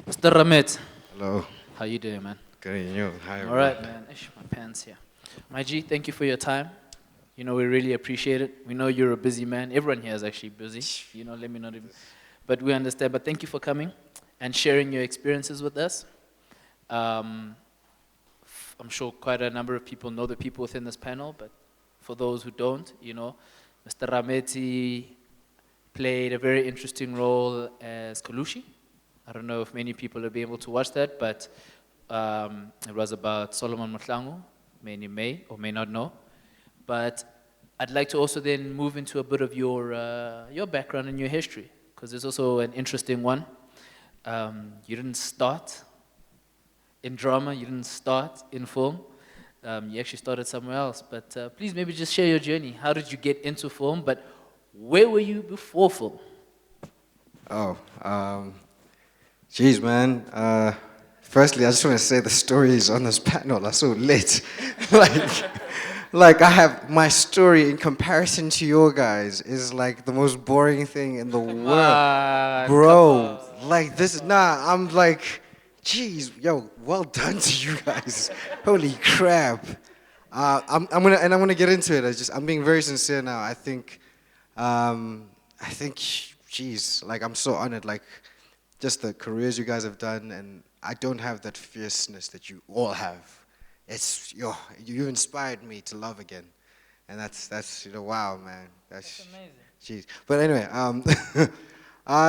Mr. Ramet, Hello. how you doing, man? Good evening. You. Hi, All everyone. right, man. Ish, my pants here. My G, thank you for your time. We really appreciate it. We know you're a busy man. Everyone here is actually busy. Let me not even. But we understand. But thank you for coming and sharing your experiences with us. Um, I'm sure quite a number of people know the people within this panel, but for those who don't, Mr. Rametsi played a very interesting role as Kalushi. I don't know if many people will be able to watch that, but it was about Solomon Mahlangu. Many may or may not know. But I'd like to also then move into a bit of your background and your history, because it's also an interesting one. You didn't start in drama, you didn't start in film. You actually started somewhere else. But please maybe just share your journey. How did you get into film? But where were you before film? Oh, geez, man. Firstly, I just want to say the stories on this panel are so lit. like, like I have my story in comparison to your guys is like the most boring thing in the Come world, on, come bro. on. Like this, nah. I'm like, geez, yo, well done to you guys. Holy crap. I'm gonna get into it. I'm being very sincere now. I think, geez, like I'm so honored. Like just the careers you guys have done, and I don't have that fierceness that you all have. It's you've inspired me to love again, and that's wow, man. That's Amazing. jeez. But anyway,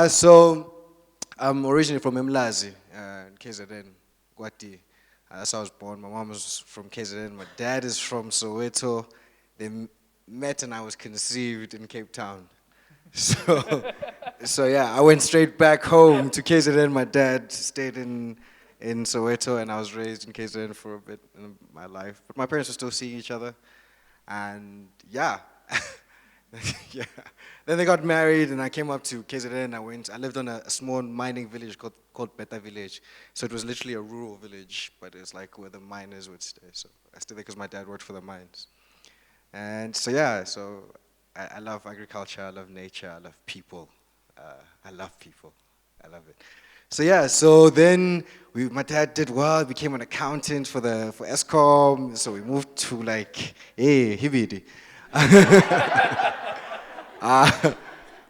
so I'm originally from Mlazi, KZN, Guati. That's how I was born. My mom was from KZN. My dad is from Soweto. They met and I was conceived in Cape Town. So, so yeah, I went straight back home to KZN. My dad stayed in Soweto, and I was raised in KZN for a bit in my life. But my parents were still seeing each other, and yeah, yeah. Then they got married, and I came up to KZN. I lived on a small mining village called Beta Village. So it was literally a rural village, but it's like where the miners would stay. So I stayed there because my dad worked for the mines. And so yeah, I love agriculture, I love nature, I love people. I love people. I love it. So yeah, so then my dad did well, became an accountant for Eskom. So we moved to like, hey, Hibidi.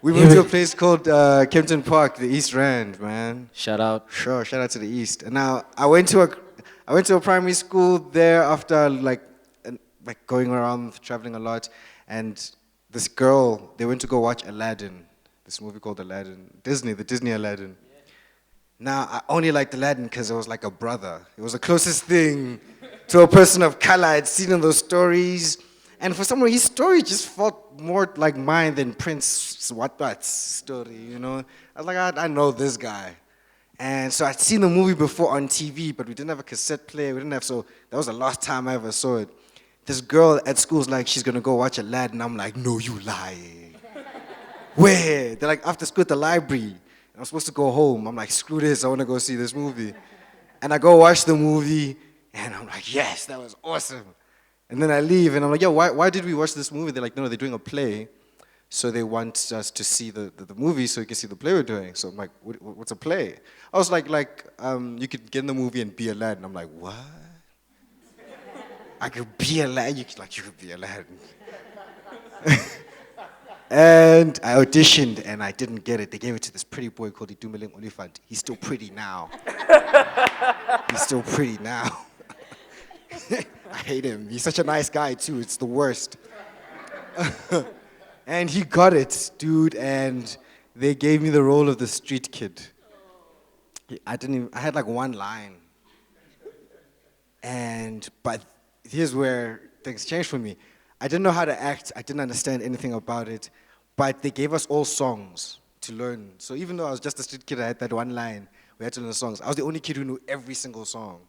We moved to a place called Kempton Park, the East Rand, man. Shout out. Sure, shout out to the East. And now I went to a primary school there after like going around traveling a lot, and this girl, they went to go watch Aladdin, this movie called Aladdin, the Disney Aladdin. Now I only liked Aladdin because it was like a brother. It was the closest thing to a person of color I'd seen in those stories, and for some reason his story just felt more like mine than Prince Watbat's story. I was like, I know this guy. And so I'd seen the movie before on TV, but we didn't have a cassette player. We didn't have, so that was the last time I ever saw it. This girl at school's like, she's gonna go watch Aladdin. I'm like, no, you lying. Where? They're like, after school at the library. And I'm supposed to go home. I'm like, screw this, I wanna go see this movie. And I go watch the movie, and I'm like, yes, that was awesome. And then I leave, and I'm like, yo, why did we watch this movie? They're like, no, they're doing a play. So they want us to see the movie so you can see the play we're doing. So I'm like, what's a play? I was like, you could get in the movie and be Aladdin. I'm like, what? I could be Aladdin? You could be Aladdin. And I auditioned and I didn't get it. They gave it to this pretty boy called Itumeleng Olifant. He's still pretty now. He's still pretty now. I hate him. He's such a nice guy too. It's the worst. And he got it, dude, and they gave me the role of the street kid. I had like one line. But here's where things changed for me. I didn't know how to act, I didn't understand anything about it, but they gave us all songs to learn. So even though I was just a street kid, I had that one line, we had to learn the songs. I was the only kid who knew every single song.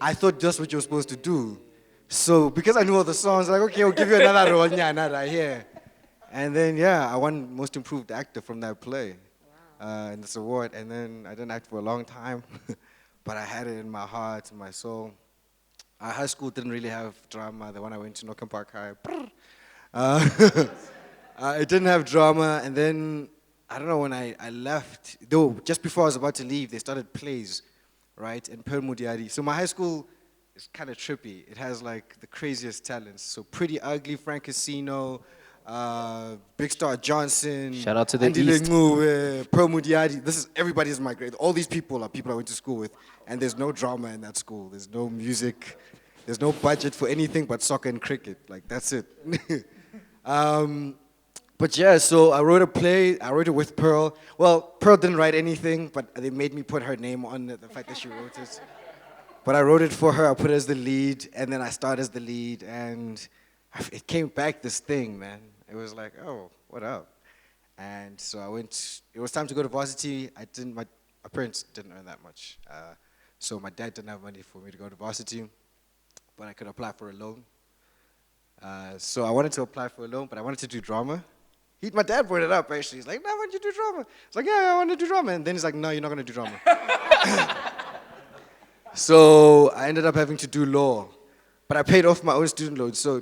I thought that's what you were supposed to do. So because I knew all the songs, like, okay, we'll give you another role, yeah, another here. And then, yeah, I won Most Improved Actor from that play, in this award. And then I didn't act for a long time, but I had it in my heart, in my soul. High school didn't really have drama. The one I went to, Northern Park High. Uh, it didn't have drama. And then I don't know, when I left, though, just before I was about to leave, they started plays, right, in Pearl Mudiadi. So my high school is kind of trippy. It has like the craziest talents. So Pretty Ugly, Frank Casino, Big Star Johnson, Shout out to the Andy East. Lengu, Pearl Mudiadi. This is everybody's my grade. All these people are people I went to school with, and there's no drama in that school. There's no music. There's no budget for anything but soccer and cricket. Like, that's it. But yeah, so I wrote a play. I wrote it with Pearl. Well, Pearl didn't write anything, but they made me put her name on it, the fact that she wrote it. But I wrote it for her. I put her as the lead, and then I starred as the lead, and it came back this thing, man. It was like, oh, what up? And so I went. It was time to go to varsity. My parents didn't earn that much, so my dad didn't have money for me to go to varsity, but I could apply for a loan. So I wanted to apply for a loan, but I wanted to do drama. My dad brought it up, actually. He's like, no, why don't you do drama? It's like, yeah, I want to do drama. And then he's like, no, you're not going to do drama. So I ended up having to do law. But I paid off my own student loan. So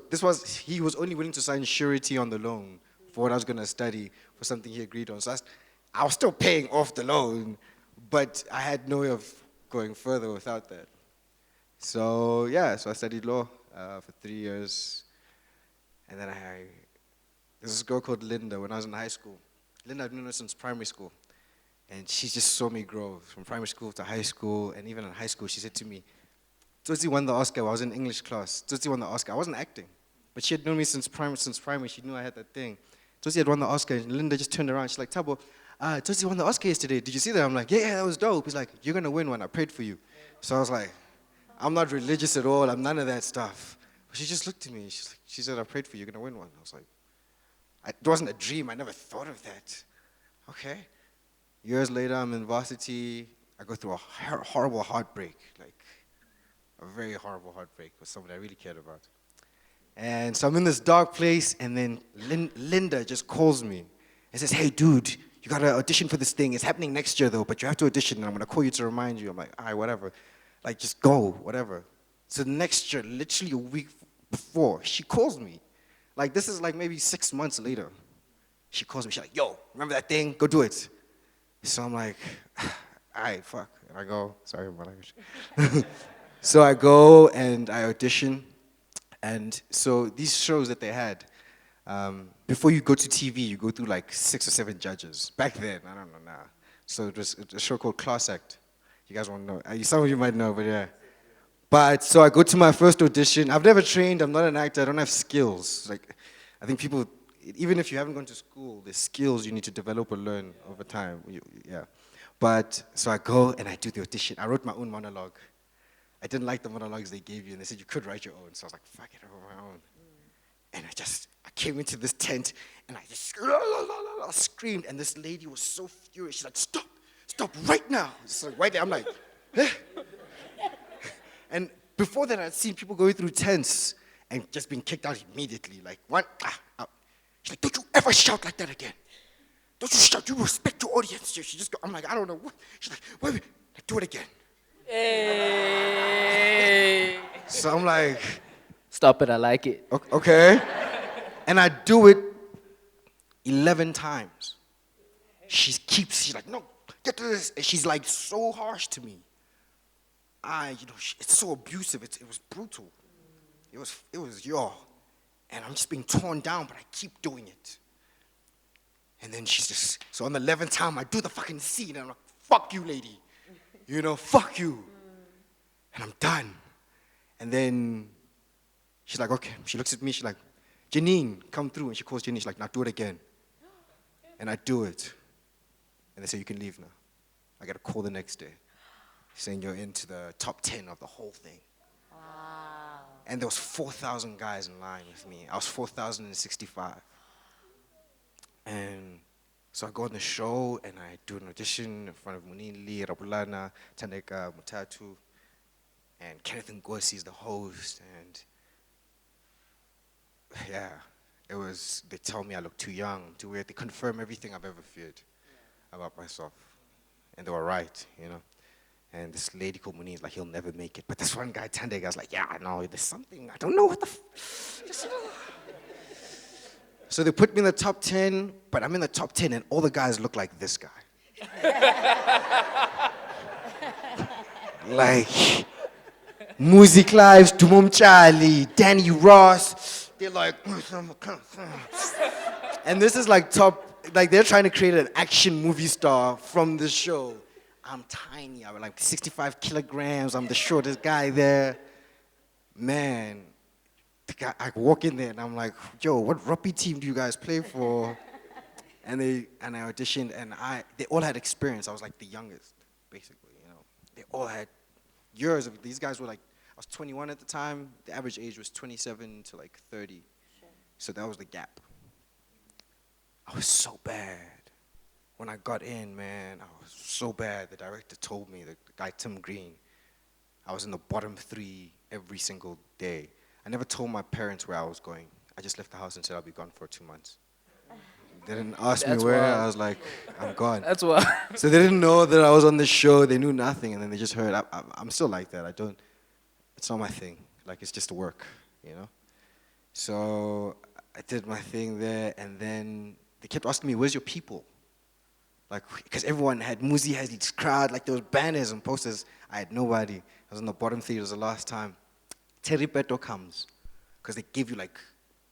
he was only willing to sign surety on the loan for what I was going to study, for something he agreed on. So I was still paying off the loan, but I had no way of going further without that. So yeah, so I studied law for 3 years. And then there's this girl called Linda when I was in high school. Linda, I've known her since primary school. And she just saw me grow from primary school to high school. And even in high school, she said to me, Tsotsi won the Oscar. I was in English class. Tsotsi won the Oscar. I wasn't acting. But she had known me since primary. She knew I had that thing. Tsotsi had won the Oscar. And Linda just turned around. She's like, Thabo, Tsotsi won the Oscar yesterday. Did you see that? I'm like, yeah, that was dope. He's like, you're going to win one. I prayed for you. So I was like, I'm not religious at all. I'm none of that stuff. But she just looked at me. She said, I prayed for you. You're going to win one. I was like, it wasn't a dream. I never thought of that. Okay. Years later, I'm in varsity. I go through a horrible heartbreak, like a very horrible heartbreak with someone I really cared about. And so I'm in this dark place, and then Linda just calls me and says, hey, dude, you got to audition for this thing. It's happening next year, though, but you have to audition, and I'm going to call you to remind you. I'm like, all right, whatever. Like, just go, whatever. So next year, literally a week before, she calls me. Like, this is like maybe 6 months later. She calls me. She's like, yo, remember that thing? Go do it. So I'm like, all right, fuck. And I go, sorry my language. So I go and I audition. And so these shows that they had, before you go to TV, you go through like 6 or 7 judges. Back then, I don't know now. So it was a show called Class Act. You guys won't know. Some of you might know, but yeah. But so I go to my first audition. I've never trained. I'm not an actor. I don't have skills. Like, I think people, even if you haven't gone to school, there's skills you need to develop or learn over time. Yeah. But so I go and I do the audition. I wrote my own monologue. I didn't like the monologues they gave you, and they said you could write your own. So I was like, fuck it, I wrote my own. And I came into this tent and I just screamed, and this lady was so furious. She's like, stop right now. Just like right there, I'm like, eh. And before that, I'd seen people going through tents and just being kicked out immediately. Like, what? Out. She's like, don't you ever shout like that again. Don't you shout. You respect your audience. She just go, I'm like, I don't know what. She's like, wait, like, do it again. Hey. So I'm like, Stop it, I like it. okay. And I do it 11 times. She's like, no, get to this. And she's like so harsh to me. It's so abusive. It was brutal. It was and I'm just being torn down, but I keep doing it. And then so on the 11th time, I do the fucking scene, and I'm like, fuck you, lady. Fuck you. And I'm done. And then she's like, okay. She looks at me, she's like, Janine, come through. And she calls Janine, she's like, now do it again. And I do it. And they say, you can leave now. I got a call the next day saying you're into the top 10 of the whole thing. Wow. And there was 4,000 guys in line with me. I was 4,065. And so I go on the show and I do an audition in front of Munili, Rabulana, Tandeka, Mutatu, and Kenneth Ngosi is the host. And yeah, they tell me I look too young, too weird. They confirm everything I've ever feared about myself. And they were right, And this lady called Muni is like, he'll never make it. But this one guy, Tandega, was like, yeah, I know, there's something, I don't know what the So they put me in the top 10, but I'm in the top 10 and all the guys look like this guy. Like Music Lives, Dumum Charlie, Danny Ross. They're like, and this is like top, like they're trying to create an action movie star from the show. I'm tiny, I'm like 65 kilograms, I'm the shortest guy there. Man, the guy, I walk in there and I'm like, yo, what rugby team do you guys play for? And I auditioned and they all had experience. I was like the youngest, basically, you know. They all had years of, these guys were like, I was 21 at the time, the average age was 27 to like 30. Sure. So that was the gap. I was so bad. When I got in, man, I was so bad. The director told me, the guy Tim Green, I was in the bottom 3 every single day. I never told my parents where I was going. I just left the house and said I'll be gone for 2 months. They didn't ask me where. Wild. I was like, I'm gone. That's wild. So they didn't know that I was on the show. They knew nothing, and then they just heard. I'm still like that. It's not my thing. Like, it's just work, you know? So I did my thing there, and then they kept asking me, where's your people? Like, because everyone had, Muzi had this crowd, like there was banners and posters. I had nobody. I was in the bottom 3. It was the last time. Terry Beto comes, because they give you like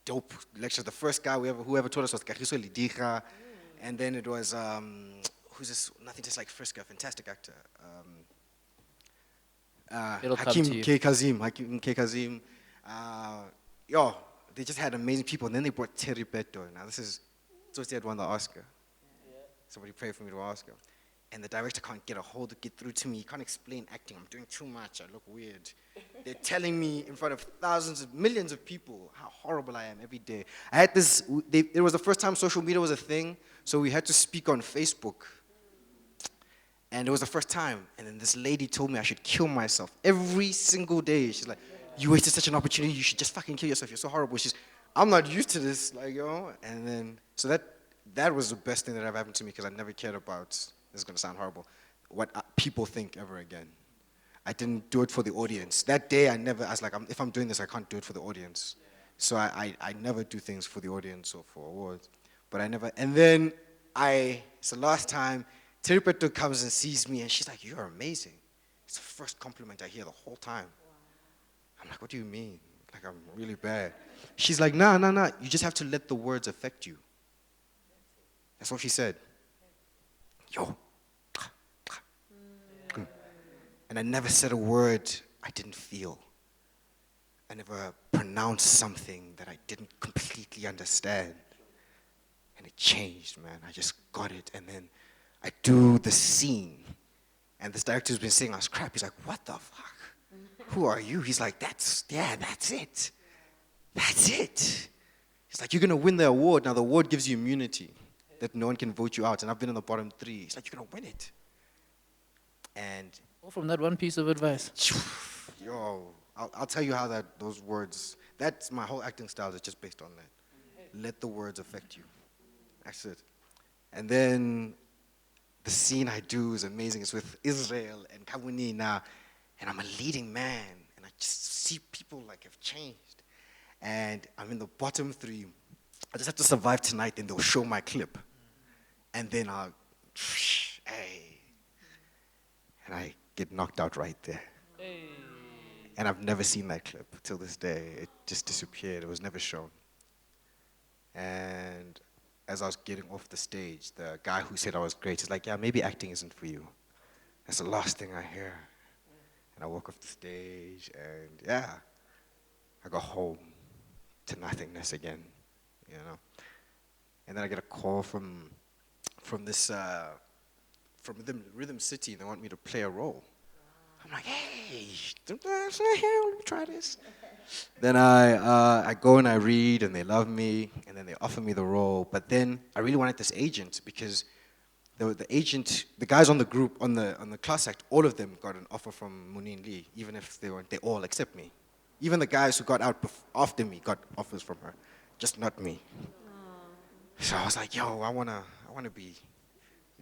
dope lectures. The first guy whoever taught us was Kalushi Lidija, and then it was, who's this, nothing just like Frisker, fantastic actor. Hakim K. Kazim. Yo, they just had amazing people, and then they brought Terry Beto. Now this is, so he had won the Oscar. Somebody prayed for me to Oscar. And the director can't get through to me. He can't explain acting. I'm doing too much. I look weird. They're telling me in front of thousands of millions of people how horrible I am every day. I had this, it was the first time social media was a thing, so we had to speak on Facebook. And it was the first time. And then this lady told me I should kill myself every single day. She's like, you wasted such an opportunity. You should just fucking kill yourself. You're so horrible. I'm not used to this, like, you know. And then, so that was the best thing that ever happened to me because I never cared about, this is going to sound horrible, what people think ever again. I didn't do it for the audience. That day I was like, if I'm doing this, I can't do it for the audience. So I never do things for the audience or for awards. But I never, and then it's the last time, Terry Peto comes and sees me and she's like, you're amazing. It's the first compliment I hear the whole time. I'm like, what do you mean? Like, I'm really bad. She's like, nah, you just have to let the words affect you. That's what she said. Yo. And I never said a word I didn't feel. I never pronounced something that I didn't completely understand. And it changed, man. I just got it. And then I do the scene. And this director's been saying I was crap. He's like, what the fuck? Who are you? He's like, that's it. That's it. He's like, you're going to win the award. Now, the award gives you immunity that no one can vote you out. And I've been in the bottom 3. He's like, you're going to win it. And all from that one piece of advice. Yo, I'll tell you how those words, that's my whole acting style is just based on that. Let the words affect you. That's it. And then the scene I do is amazing. It's with Israel and Kabuni now. And I'm a leading man. And I just see people like have changed. And I'm in the bottom 3. I just have to survive tonight, then they'll show my clip. And then I'll, hey. And I get knocked out right there. Hey. And I've never seen that clip till this day. It just disappeared. It was never shown. And as I was getting off the stage, the guy who said I was great is like, yeah, maybe acting isn't for you. That's the last thing I hear. And I walk off the stage, and yeah, I go home to nothingness again, you know. And then I get a call from this, from Rhythm City, and they want me to play a role. I'm like, hey, let me try this. Then I go and I read, and they love me, and then they offer me the role. But then I really wanted this agent because the agent, the guys on the group, on the class act, all of them got an offer from Munin Lee, even if they all except me. Even the guys who got out after me got offers from her, just not me. So I was like, yo, I wanna be,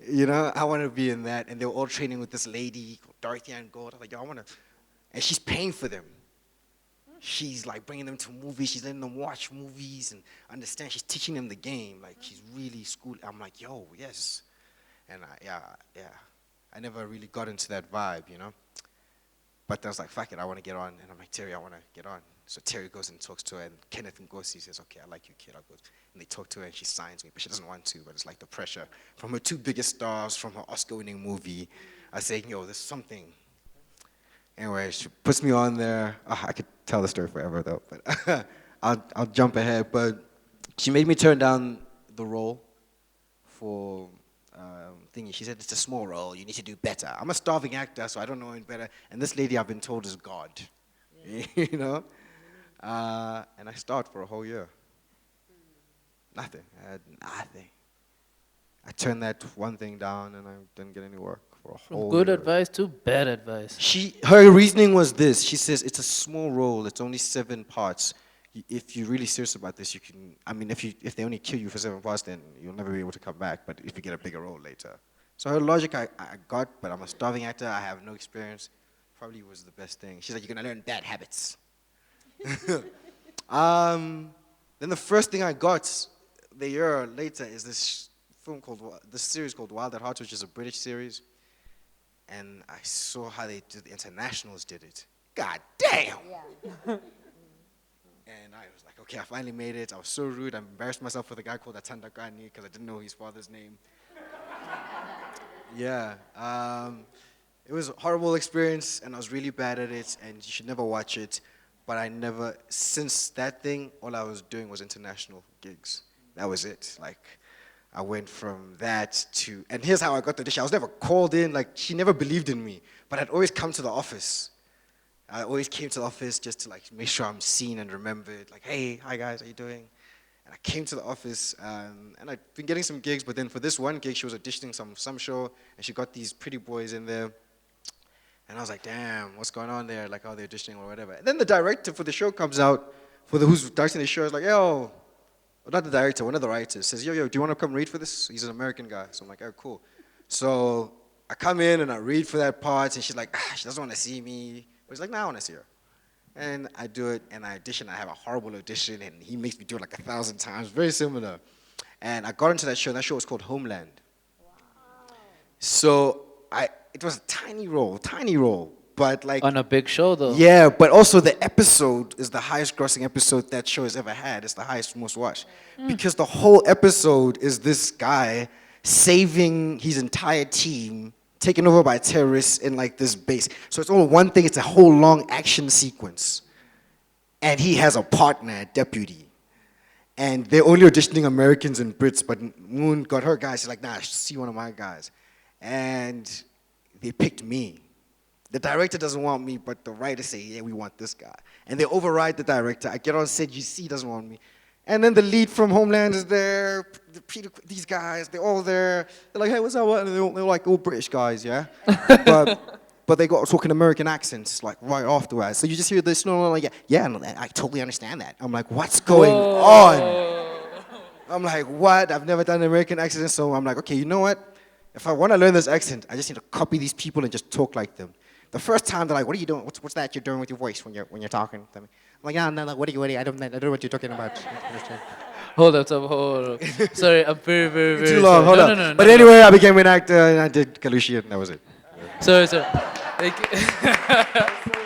you know, I want to be in that. And they were all training with this lady, Dorothy Ann Gold. I was like, yo, and she's paying for them. she's like bringing them to movies. She's letting them watch movies and understand. She's teaching them the game. Like she's really school. I'm like, yo, yes. And I never really got into that vibe, you know. But I was like, fuck it, I want to get on. And I'm like, Terry, I want to get on. So Terry goes and talks to her, and Kenneth Ngozi says, okay, I like you, kid. I'll go. And they talk to her, and she signs me, but she doesn't want to. But it's like the pressure from her two biggest stars, from her Oscar-winning movie. I say, yo, there's something. Anyway, she puts me on there. Oh, I could tell the story forever, though. But I'll jump ahead. But she made me turn down the role for thingy. She said, it's a small role. You need to do better. I'm a starving actor, so I don't know any better. And this lady I've been told is God. Yeah. You know? And I starred for a whole year. Nothing. I had nothing. I turned that one thing down and I didn't get any work for a whole From good year. advice to bad advice. Her reasoning was this. She says, it's a small role. It's only 7 parts. If you're really serious about this, you can, I mean, if they only kill you for 7 parts, then you'll never be able to come back, but if you get a bigger role later. So her logic I got, but I'm a starving actor, I have no experience, probably was the best thing. She's like, you're gonna learn bad habits. Then the first thing I got the year later is this series called Wild at Heart, which is a British series. And I saw how the internationals did it. God damn! Yeah. And I was like, okay, I finally made it. I was so rude. I embarrassed myself with a guy called Atandakani because I didn't know his father's name. Yeah. It was a horrible experience, and I was really bad at it, and you should never watch it. But since that thing, all I was doing was international gigs. That was it. Like, I went from that to, and here's how I got the audition. I was never called in. Like, she never believed in me. But I'd always come to the office. I always came to the office just to like make sure I'm seen and remembered. Like, hey, hi guys, how you doing? And I came to the office, and I'd been getting some gigs, but then for this one gig, she was auditioning some show, and she got these pretty boys in there. And I was like, damn, what's going on there? Like, are they auditioning or whatever? And then the director for the show comes out, who's directing the show, is like, yo, well, not the director, one of the writers, says, yo, do you want to come read for this? He's an American guy. So I'm like, oh, cool. So I come in and I read for that part, and she's like, she doesn't want to see me. But he's like, nah, I want to see her. And I do it, and I audition. I have a horrible audition, and he makes me do it like 1,000 times, very similar. And I got into that show, and that show was called Homeland. Wow. So it was a tiny role, but like... On a big show, though. Yeah, but also the episode is the highest grossing episode that show has ever had. It's the highest, most watched. Because the whole episode is this guy saving his entire team, taken over by terrorists in like this base. So it's all one thing, it's a whole long action sequence. And he has a partner, a deputy. And they're only auditioning Americans and Brits, but Moon got her guys. She's like, nah, see one of my guys. And they picked me. The director doesn't want me, but the writers say, yeah, we want this guy. And they override the director. I get on set, UC doesn't want me. And then the lead from Homeland is there, these guys, they're all there. They're like, hey, what's up? And they're like all British guys, yeah? but they got talking American accents, like right afterwards. So you just hear this, like, yeah, I totally understand that. I'm like, what's going on? I'm like, what? I've never done an American accent, so I'm like, okay, you know what? If I want to learn this accent, I just need to copy these people and just talk like them. The first time they're like, what are you doing? What's that you're doing with your voice when you're talking to me? I'm like, no, what are you, I don't know what you're talking about. Hold up. Sorry, I'm very, very, very Too long, sorry. hold up. No, But anyway, I became an actor and I did Kalushi and that was it. Sorry. Thank you.